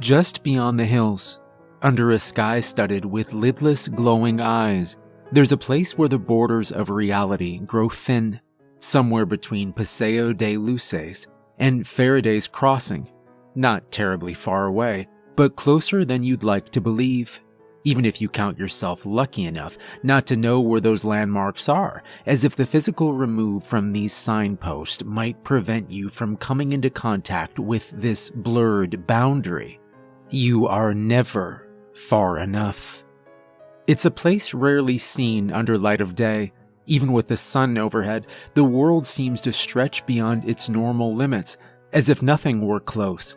Just beyond the hills, under a sky studded with lidless glowing eyes, there's a place where the borders of reality grow thin, somewhere between Paseo de Luces and Faraday's Crossing. Not terribly far away, but closer than you'd like to believe, even if you count yourself lucky enough not to know where those landmarks are, as if the physical remove from these signposts might prevent you from coming into contact with this blurred boundary. You are never far enough. It's a place rarely seen under light of day. Even with the sun overhead, the world seems to stretch beyond its normal limits, as if nothing were close.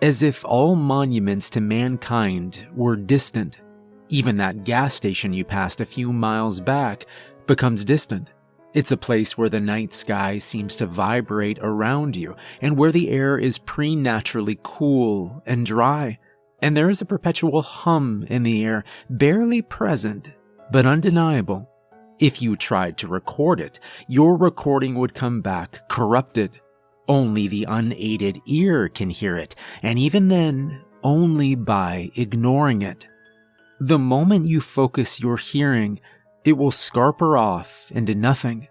As if all monuments to mankind were distant. Even that gas station you passed a few miles back becomes distant. It's a place where the night sky seems to vibrate around you, and where the air is preternaturally cool and dry, and there is a perpetual hum in the air, barely present, but undeniable. If you tried to record it, your recording would come back corrupted. Only the unaided ear can hear it, and even then, only by ignoring it. The moment you focus your hearing, it will scarper off into nothing.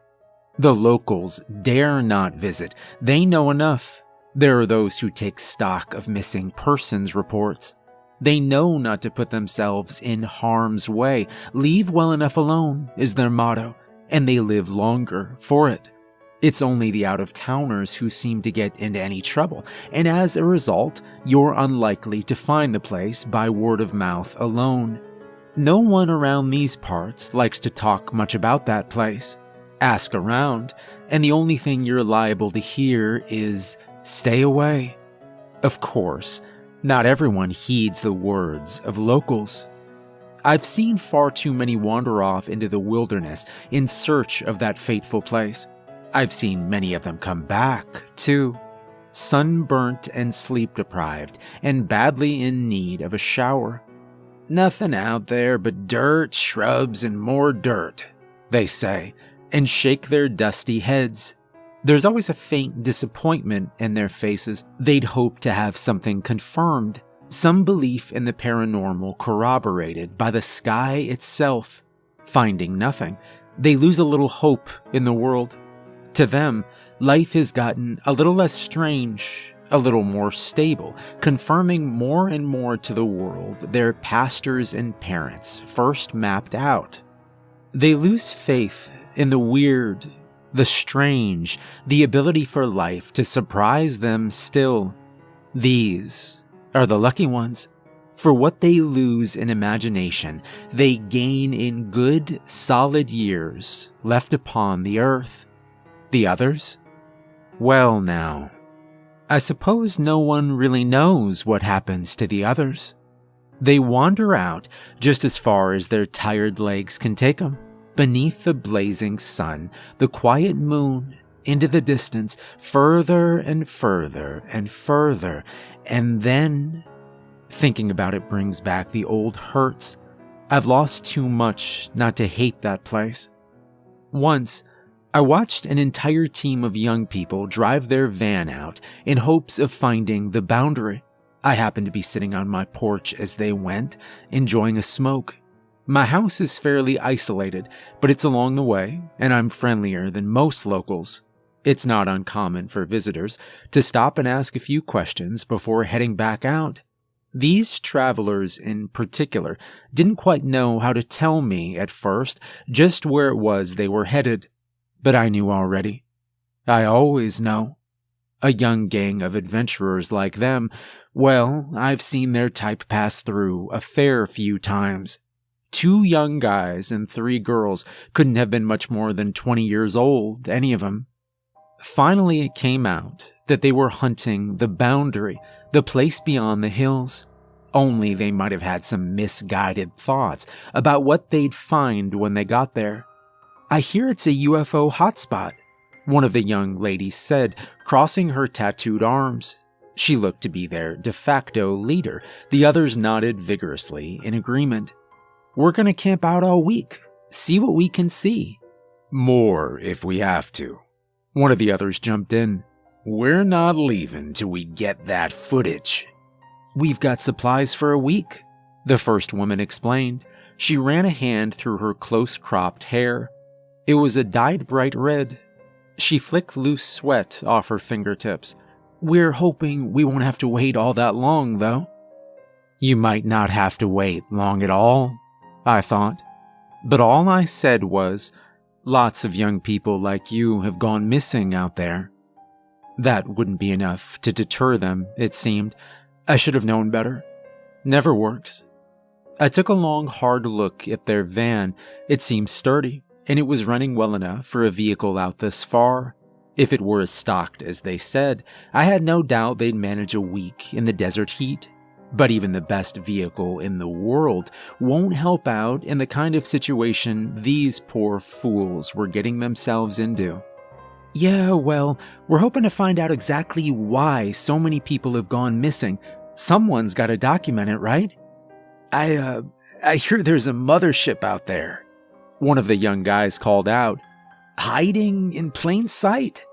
The locals dare not visit. They know enough. There are those who take stock of missing persons reports. They know not to put themselves in harm's way. Leave well enough alone is their motto, and they live longer for it. It's only the out-of-towners who seem to get into any trouble, and as a result, you're unlikely to find the place by word of mouth alone. No one around these parts likes to talk much about that place. Ask around, and the only thing you're liable to hear is, "Stay away." Of course, not everyone heeds the words of locals. I've seen far too many wander off into the wilderness in search of that fateful place. I've seen many of them come back, too, sunburnt and sleep-deprived, and badly in need of a shower. "Nothing out there but dirt, shrubs, and more dirt," they say, and shake their dusty heads. There's always a faint disappointment in their faces. They'd hope to have something confirmed, some belief in the paranormal corroborated by the sky itself. Finding nothing, they lose a little hope in the world. To them, life has gotten a little less strange, a little more stable, confirming more and more to the world their pastors and parents first mapped out. They lose faith in the weird, the strange, the ability for life to surprise them still. These are the lucky ones. For what they lose in imagination, they gain in good, solid years left upon the earth. The others? Well now, I suppose no one really knows what happens to the others. They wander out just as far as their tired legs can take them, beneath the blazing sun, the quiet moon, into the distance, further and further and further, and then, thinking about it brings back the old hurts. I've lost too much not to hate that place. Once, I watched an entire team of young people drive their van out in hopes of finding the boundary. I happened to be sitting on my porch as they went, enjoying a smoke. My house is fairly isolated, but it's along the way, and I'm friendlier than most locals. It's not uncommon for visitors to stop and ask a few questions before heading back out. These travelers in particular didn't quite know how to tell me at first just where it was they were headed. But I knew already. I always know. A young gang of adventurers like them, well, I've seen their type pass through a fair few times. 2 young guys and 3 girls couldn't have been much more than 20 years old, any of them. Finally it came out that they were hunting the boundary, the place beyond the hills. Only they might have had some misguided thoughts about what they'd find when they got there. "I hear it's a UFO hotspot," one of the young ladies said, crossing her tattooed arms. She looked to be their de facto leader. The others nodded vigorously in agreement. "We're gonna camp out all week, see what we can see." "More if we have to," one of the others jumped in. "We're not leaving till we get that footage." "We've got supplies for a week," the first woman explained. She ran a hand through her close-cropped hair. It was a dyed bright red. She flicked loose sweat off her fingertips. "We're hoping we won't have to wait all that long, though." You might not have to wait long at all, I thought. But all I said was, lots of young people like you have gone missing out there. That wouldn't be enough to deter them, it seemed. I should have known better. Never works. I took a long, hard look at their van. It seemed sturdy, and it was running well enough for a vehicle out this far. If it were as stocked as they said, I had no doubt they'd manage a week in the desert heat. But even the best vehicle in the world won't help out in the kind of situation these poor fools were getting themselves into. "Yeah, well, we're hoping to find out exactly why so many people have gone missing. Someone's got to document it, right?" I hear there's a mothership out there," one of the young guys called out. "Hiding in plain sight."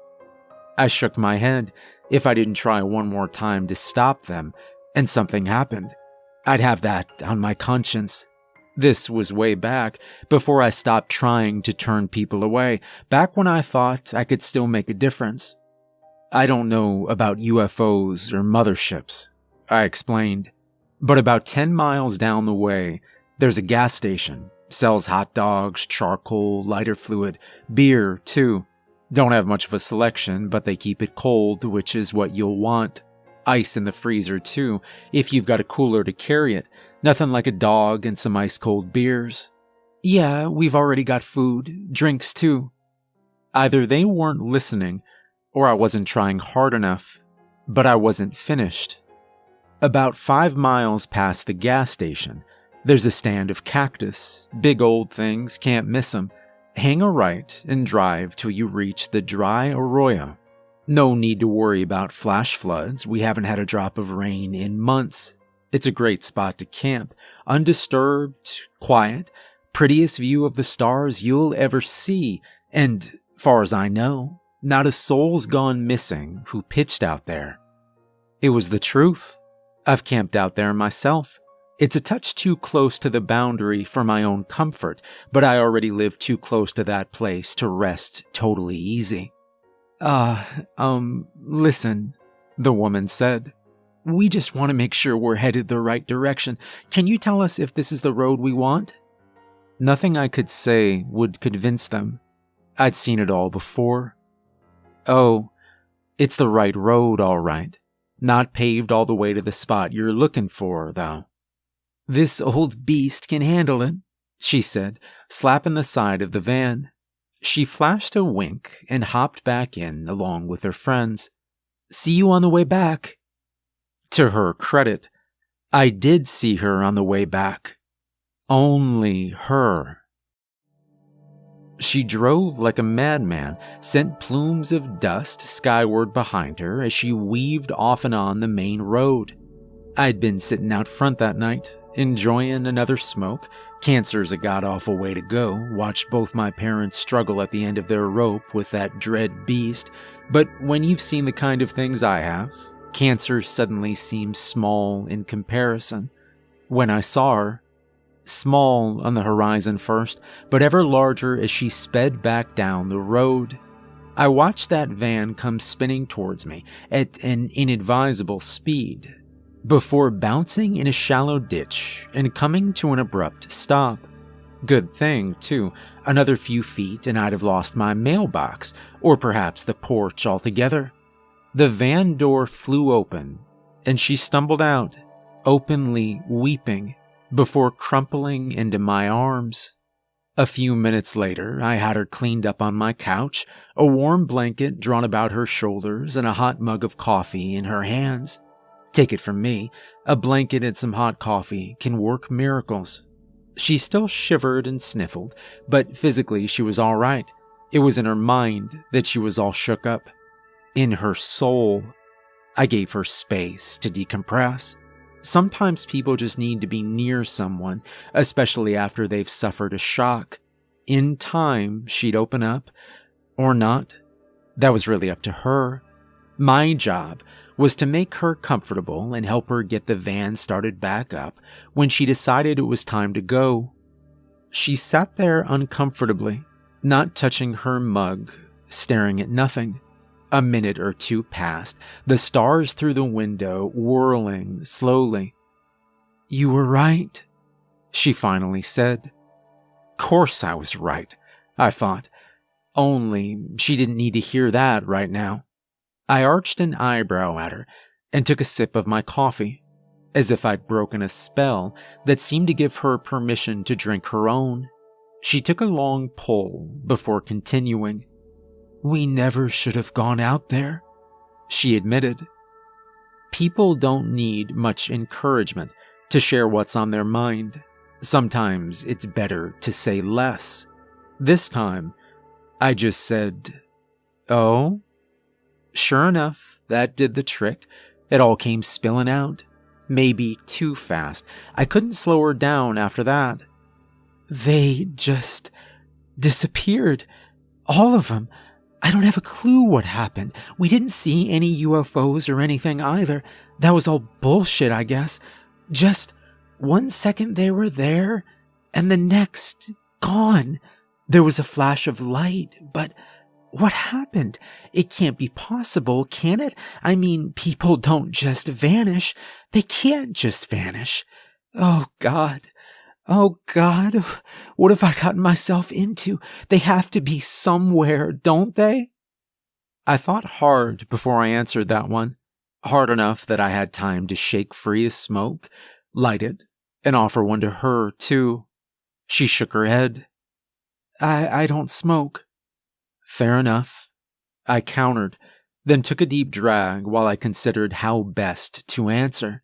I shook my head. If I didn't try one more time to stop them, and something happened, I'd have that on my conscience. This was way back, before I stopped trying to turn people away, back when I thought I could still make a difference. "I don't know about UFOs or motherships," I explained. "But about 10 miles down the way, there's a gas station. Sells hot dogs, charcoal, lighter fluid, beer, too. Don't have much of a selection, but they keep it cold, which is what you'll want. Ice in the freezer, too, if you've got a cooler to carry it. Nothing like a dog and some ice-cold beers." "Yeah, we've already got food, drinks, too." Either they weren't listening, or I wasn't trying hard enough, but I wasn't finished. About 5 miles past the gas station, there's a stand of cactus. Big old things, can't miss 'em. Hang a right and drive till you reach the dry arroyo. No need to worry about flash floods. We haven't had a drop of rain in months. It's a great spot to camp. Undisturbed, quiet, prettiest view of the stars you'll ever see. And, far as I know, not a soul's gone missing who pitched out there. It was the truth. I've camped out there myself. It's a touch too close to the boundary for my own comfort, but I already live too close to that place to rest totally easy. Listen," the woman said. "We just want to make sure we're headed the right direction. Can you tell us if this is the road we want?" Nothing I could say would convince them. I'd seen it all before. "Oh, it's the right road, all right. Not paved all the way to the spot you're looking for, though." "This old beast can handle it," she said, slapping the side of the van. She flashed a wink and hopped back in along with her friends. "See you on the way back." To her credit, I did see her on the way back. Only her. She drove like a madman, sent plumes of dust skyward behind her as she weaved off and on the main road. I'd been sitting out front that night, enjoying another smoke. Cancer's a god-awful way to go. Watched both my parents struggle at the end of their rope with that dread beast. But when you've seen the kind of things I have, cancer suddenly seems small in comparison. When I saw her, small on the horizon first, but ever larger as she sped back down the road. I watched that van come spinning towards me at an inadvisable speed, before bouncing in a shallow ditch and coming to an abrupt stop. Good thing, too. Another few feet and I'd have lost my mailbox, or perhaps the porch altogether. The van door flew open, and she stumbled out, openly weeping, before crumpling into my arms. A few minutes later, I had her cleaned up on my couch, a warm blanket drawn about her shoulders, and a hot mug of coffee in her hands. Take it from me, a blanket and some hot coffee can work miracles. She still shivered and sniffled, but physically she was all right. It was in her mind that she was all shook up. In her soul, I gave her space to decompress. Sometimes people just need to be near someone, especially after they've suffered a shock. In time, she'd open up, or not. That was really up to her. My job was to make her comfortable and help her get the van started back up when she decided it was time to go. She sat there uncomfortably, not touching her mug, staring at nothing. A minute or two passed, the stars through the window whirling slowly. "You were right," she finally said. Course I was right, I thought. Only she didn't need to hear that right now. I arched an eyebrow at her and took a sip of my coffee, as if I'd broken a spell that seemed to give her permission to drink her own. She took a long pull before continuing. "We never should have gone out there," she admitted. People don't need much encouragement to share what's on their mind. Sometimes it's better to say less. This time, I just said, "Oh?" Sure enough, that did the trick. It all came spilling out. Maybe too fast. I couldn't slow her down after that. "They just disappeared. All of them. I don't have a clue what happened. We didn't see any UFOs or anything either. That was all bullshit, I guess. Just 1 second they were there, and the next, gone. There was a flash of light, but what happened? It can't be possible, can it? I mean, people don't just vanish. They can't just vanish. Oh, God. Oh, God. What have I gotten myself into? They have to be somewhere, don't they?" I thought hard before I answered that one. Hard enough that I had time to shake free a smoke, light it, and offer one to her, too. She shook her head. I don't smoke." "Fair enough," I countered, then took a deep drag while I considered how best to answer.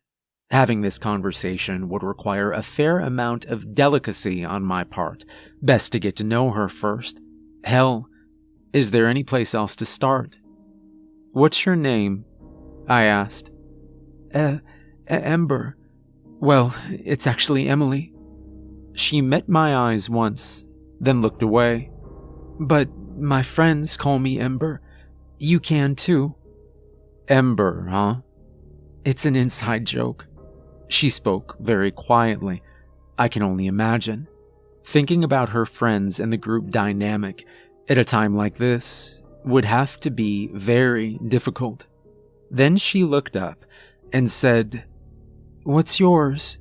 Having this conversation would require a fair amount of delicacy on my part. Best to get to know her first. Hell, is there any place else to start? "What's your name?" I asked. Ember. Well, it's actually Emily." She met my eyes once, then looked away. "But my friends call me Ember. You can too." "Ember, huh?" "It's an inside joke." She spoke very quietly. I can only imagine. Thinking about her friends and the group dynamic at a time like this would have to be very difficult. Then she looked up and said, "What's yours?"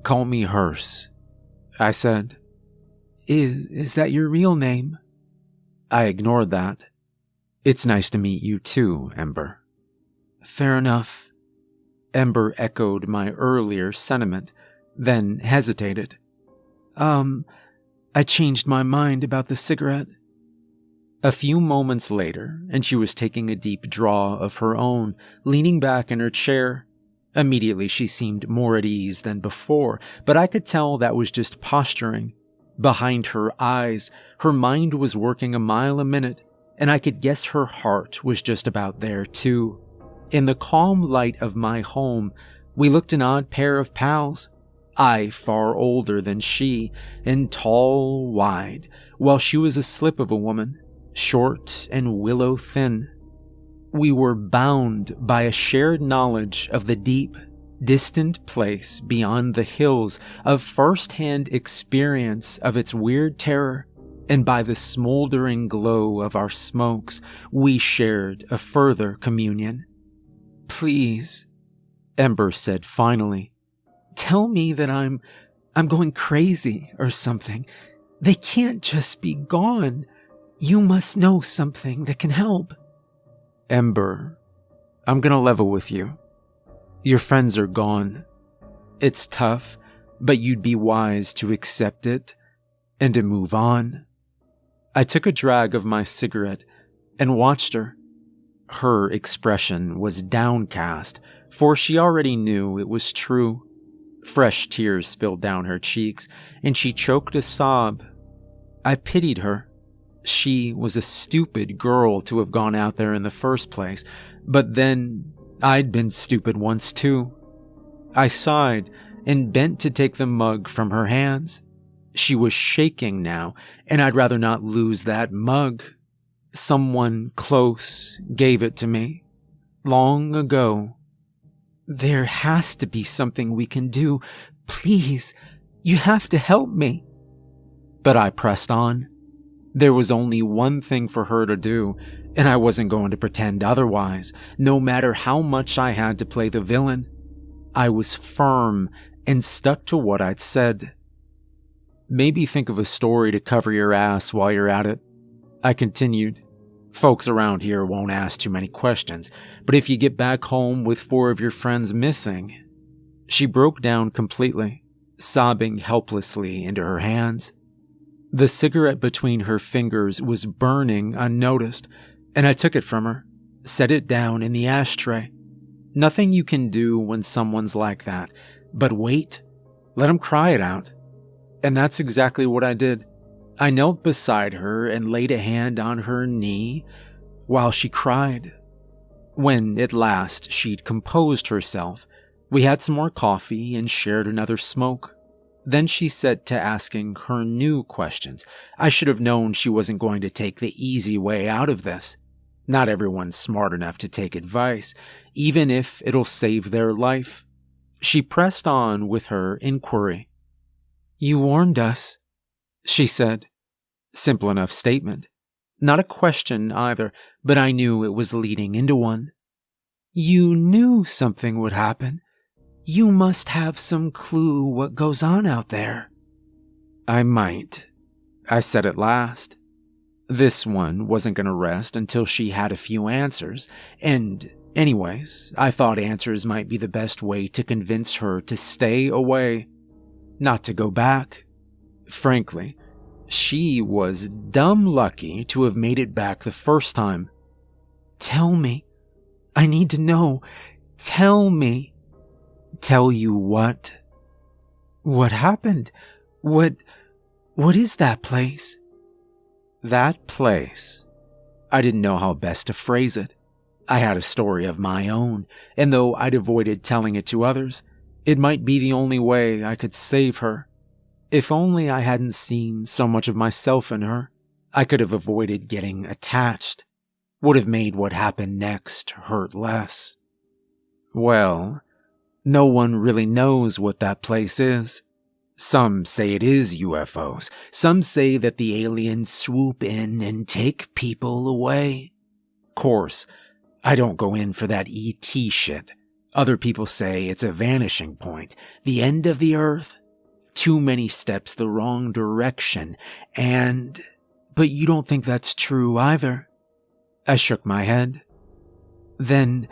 "Call me Hearse," I said. Is that your real name?" I ignored that. "It's nice to meet you too, Ember." "Fair enough." Ember echoed my earlier sentiment, then hesitated. I changed my mind about the cigarette." A few moments later, and she was taking a deep draw of her own, leaning back in her chair. Immediately she seemed more at ease than before, but I could tell that was just posturing. Behind her eyes, her mind was working a mile a minute, and I could guess her heart was just about there too. In the calm light of my home, we looked an odd pair of pals. I far older than she, and tall, wide, while she was a slip of a woman, short and willow thin. We were bound by a shared knowledge of the deep, distant place beyond the hills, of first-hand experience of its weird terror, and by the smoldering glow of our smokes, we shared a further communion. "Please," Ember said finally, "tell me that I'm going crazy or something. They can't just be gone. You must know something that can help." "Ember, I'm gonna level with you. Your friends are gone. It's tough, but you'd be wise to accept it and to move on." I took a drag of my cigarette and watched her. Her expression was downcast, for she already knew it was true. Fresh tears spilled down her cheeks, and she choked a sob. I pitied her. She was a stupid girl to have gone out there in the first place, but then I'd been stupid once too. I sighed and bent to take the mug from her hands. She was shaking now, and I'd rather not lose that mug. Someone close gave it to me. long ago. There has to be something we can do. Please, you have to help me." But I pressed on. There was only one thing for her to do, and I wasn't going to pretend otherwise, no matter how much I had to play the villain. I was firm and stuck to what I'd said. "Maybe think of a story to cover your ass while you're at it," I continued. "Folks around here won't ask too many questions, but if you get back home with 4 of your friends missing..." She broke down completely, sobbing helplessly into her hands. The cigarette between her fingers was burning unnoticed, and I took it from her, set it down in the ashtray. Nothing you can do when someone's like that, but wait, let him cry it out. And that's exactly what I did. I knelt beside her and laid a hand on her knee while she cried. When, at last, she'd composed herself, we had some more coffee and shared another smoke. Then she set to asking her new questions. I should have known she wasn't going to take the easy way out of this. Not everyone's smart enough to take advice, even if it'll save their life. She pressed on with her inquiry. "You warned us," she said. Simple enough statement. Not a question either, but I knew it was leading into one. "You knew something would happen. You must have some clue what goes on out there." "I might," I said at last. This one wasn't going to rest until she had a few answers, and anyways, I thought answers might be the best way to convince her to stay away, not to go back. Frankly, she was dumb lucky to have made it back the first time. "Tell me. I need to know. Tell me." "Tell you what?" "What happened? What is that place?" That place. I didn't know how best to phrase it. I had a story of my own, and though I'd avoided telling it to others, it might be the only way I could save her. If only I hadn't seen so much of myself in her, I could have avoided getting attached. Would have made what happened next hurt less. Well, no one really knows what that place is. Some say it is UFOs. Some say that the aliens swoop in and take people away. Course, I don't go in for that ET shit. Other people say it's a vanishing point, the end of the earth. Too many steps the wrong direction, but you don't think that's true either? I shook my head. Then,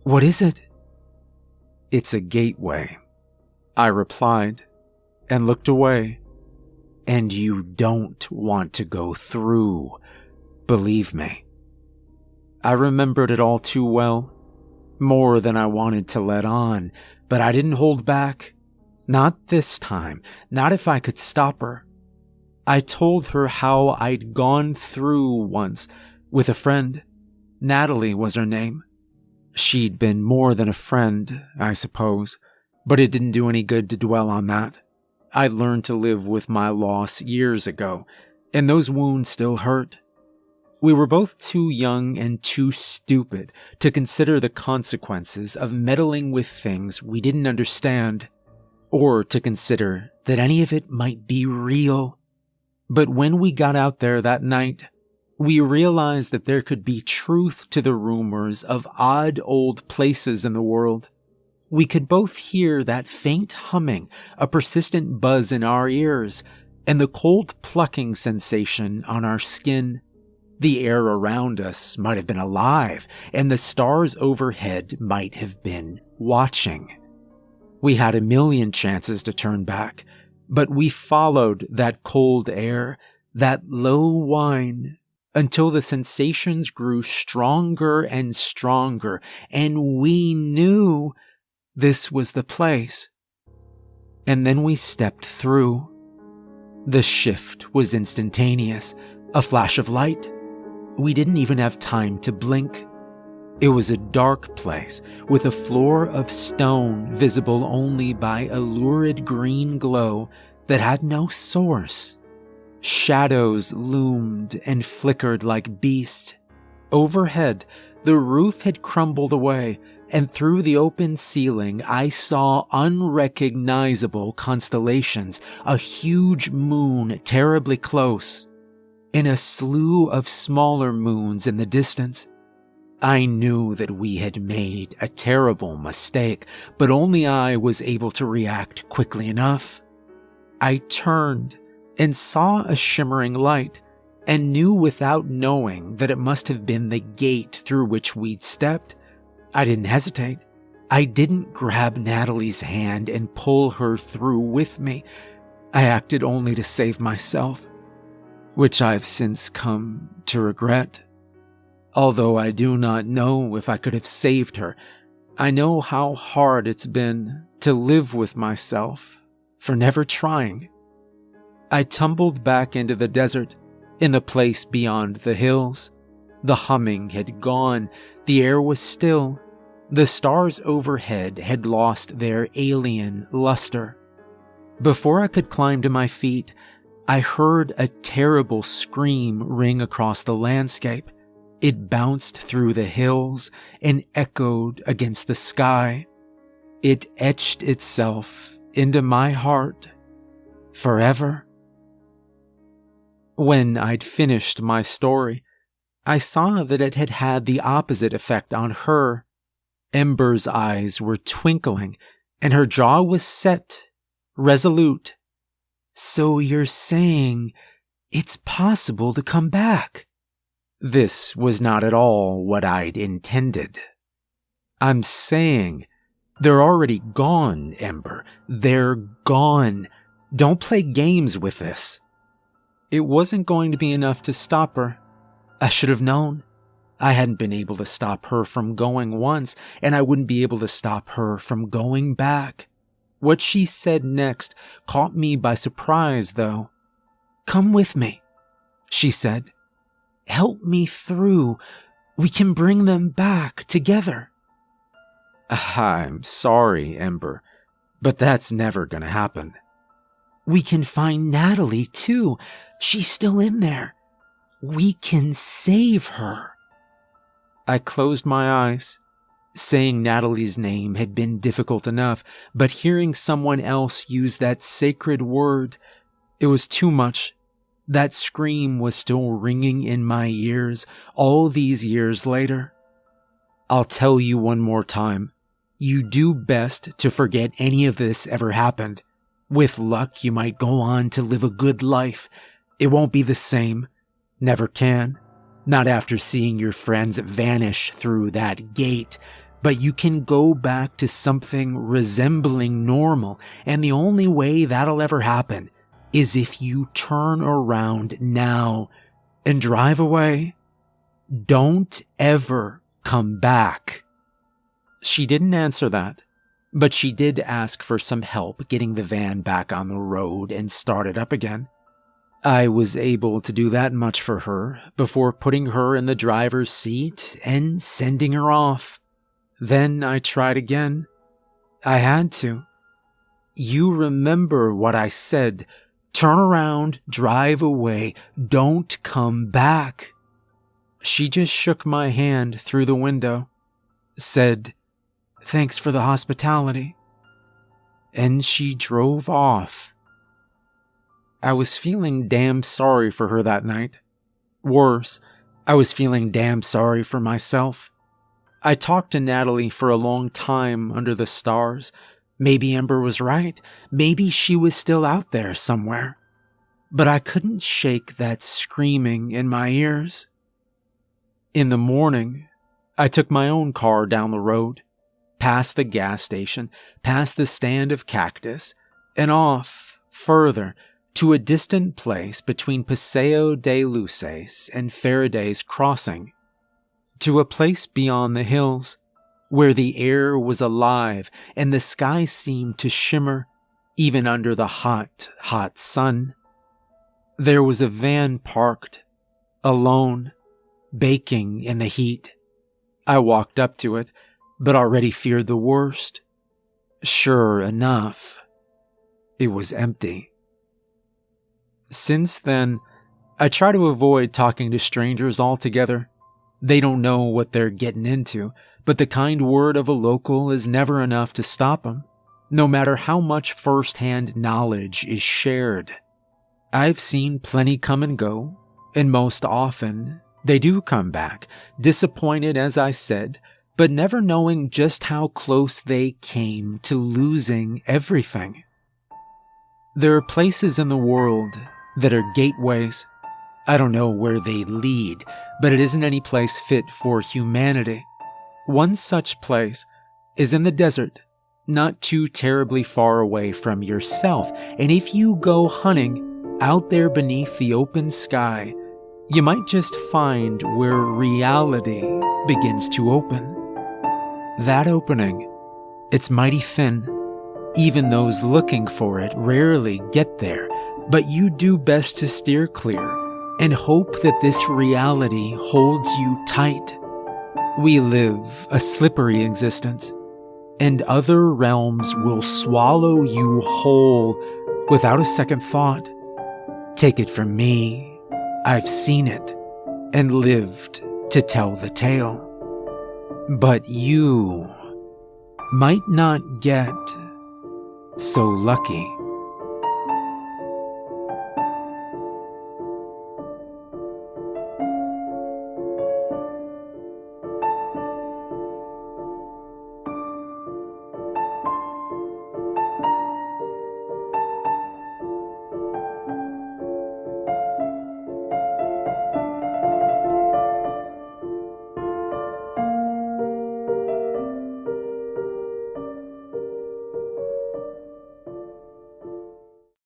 what is it? It's a gateway, I replied, and looked away. And you don't want to go through, believe me. I remembered it all too well, more than I wanted to let on, but I didn't hold back. Not this time, not if I could stop her. I told her how I'd gone through once with a friend. Natalie was her name. She'd been more than a friend, I suppose, but it didn't do any good to dwell on that. I learned to live with my loss years ago, and those wounds still hurt. We were both too young and too stupid to consider the consequences of meddling with things we didn't understand, or to consider that any of it might be real. But when we got out there that night, we realized that there could be truth to the rumors of odd old places in the world. We could both hear that faint humming, a persistent buzz in our ears, and the cold plucking sensation on our skin. The air around us might have been alive, and the stars overhead might have been watching. We had a million chances to turn back, but we followed that cold air, that low whine, until the sensations grew stronger and stronger, and we knew this was the place. And then we stepped through. The shift was instantaneous, a flash of light. We didn't even have time to blink. It was a dark place with a floor of stone visible only by a lurid green glow that had no source. Shadows loomed and flickered like beasts. Overhead, The roof had crumbled away, and through the open ceiling I saw unrecognizable constellations, a huge moon terribly close, and a slew of smaller moons in the distance. I knew that we had made a terrible mistake, but only I was able to react quickly enough. I turned and saw a shimmering light, and knew without knowing that it must have been the gate through which we'd stepped. I didn't hesitate. I didn't grab Natalie's hand and pull her through with me. I acted only to save myself, which I've since come to regret. Although I do not know if I could have saved her, I know how hard it's been to live with myself for never trying. I tumbled back into the desert, in the place beyond the hills. The humming had gone, the air was still, the stars overhead had lost their alien luster. Before I could climb to my feet, I heard a terrible scream ring across the landscape. It bounced through the hills and echoed against the sky. It etched itself into my heart forever. When I'd finished my story, I saw that it had had the opposite effect on her. Ember's eyes were twinkling, and her jaw was set, resolute. "So you're saying it's possible to come back?" This was not at all what I'd intended. "I'm saying they're already gone, Ember. They're gone. Don't play games with this." It wasn't going to be enough to stop her. I should have known. I hadn't been able to stop her from going once, and I wouldn't be able to stop her from going back. What she said next caught me by surprise, though. "Come with me," she said. "Help me through. We can bring them back together." "I'm sorry, Ember, but that's never gonna happen." "We can find Natalie, too. She's still in there. We can save her." I closed my eyes. Saying Natalie's name had been difficult enough, but hearing someone else use that sacred word, it was too much. That scream was still ringing in my ears all these years later. "I'll tell you one more time. You do best to forget any of this ever happened. With luck, you might go on to live a good life. It won't be the same. Never can. Not after seeing your friends vanish through that gate. But you can go back to something resembling normal, and the only way that'll ever happen is if you turn around now and drive away. Don't ever come back." She didn't answer that, but she did ask for some help getting the van back on the road and start it up again. I was able to do that much for her before putting her in the driver's seat and sending her off. Then I tried again. I had to. "You remember what I said. Turn around, drive away, don't come back." She just shook my hand through the window, said, "Thanks for the hospitality," and she drove off. I was feeling damn sorry for her that night. Worse, I was feeling damn sorry for myself. I talked to Natalie for a long time under the stars. Maybe Ember was right. Maybe she was still out there somewhere. But I couldn't shake that screaming in my ears. In the morning, I took my own car down the road, past the gas station, past the stand of cactus, and off further to a distant place between Paseo de Luces and Faraday's Crossing. To a place beyond the hills, where the air was alive and the sky seemed to shimmer even under the hot, hot sun. There was a van parked, alone, baking in the heat. I walked up to it, but already feared the worst. Sure enough, it was empty. Since then, I try to avoid talking to strangers altogether. They don't know what they're getting into, but the kind word of a local is never enough to stop them, no matter how much first-hand knowledge is shared. I've seen plenty come and go, and most often, they do come back, disappointed as I said, but never knowing just how close they came to losing everything. There are places in the world that are gateways. I don't know where they lead, but it isn't any place fit for humanity. One such place is in the desert, not too terribly far away from yourself, and if you go hunting out there beneath the open sky, you might just find where reality begins to open. That opening, it's mighty thin. Even those looking for it rarely get there, but you do best to steer clear and hope that this reality holds you tight. We live a slippery existence, and other realms will swallow you whole without a second thought. Take it from me, I've seen it and lived to tell the tale. But you might not get so lucky.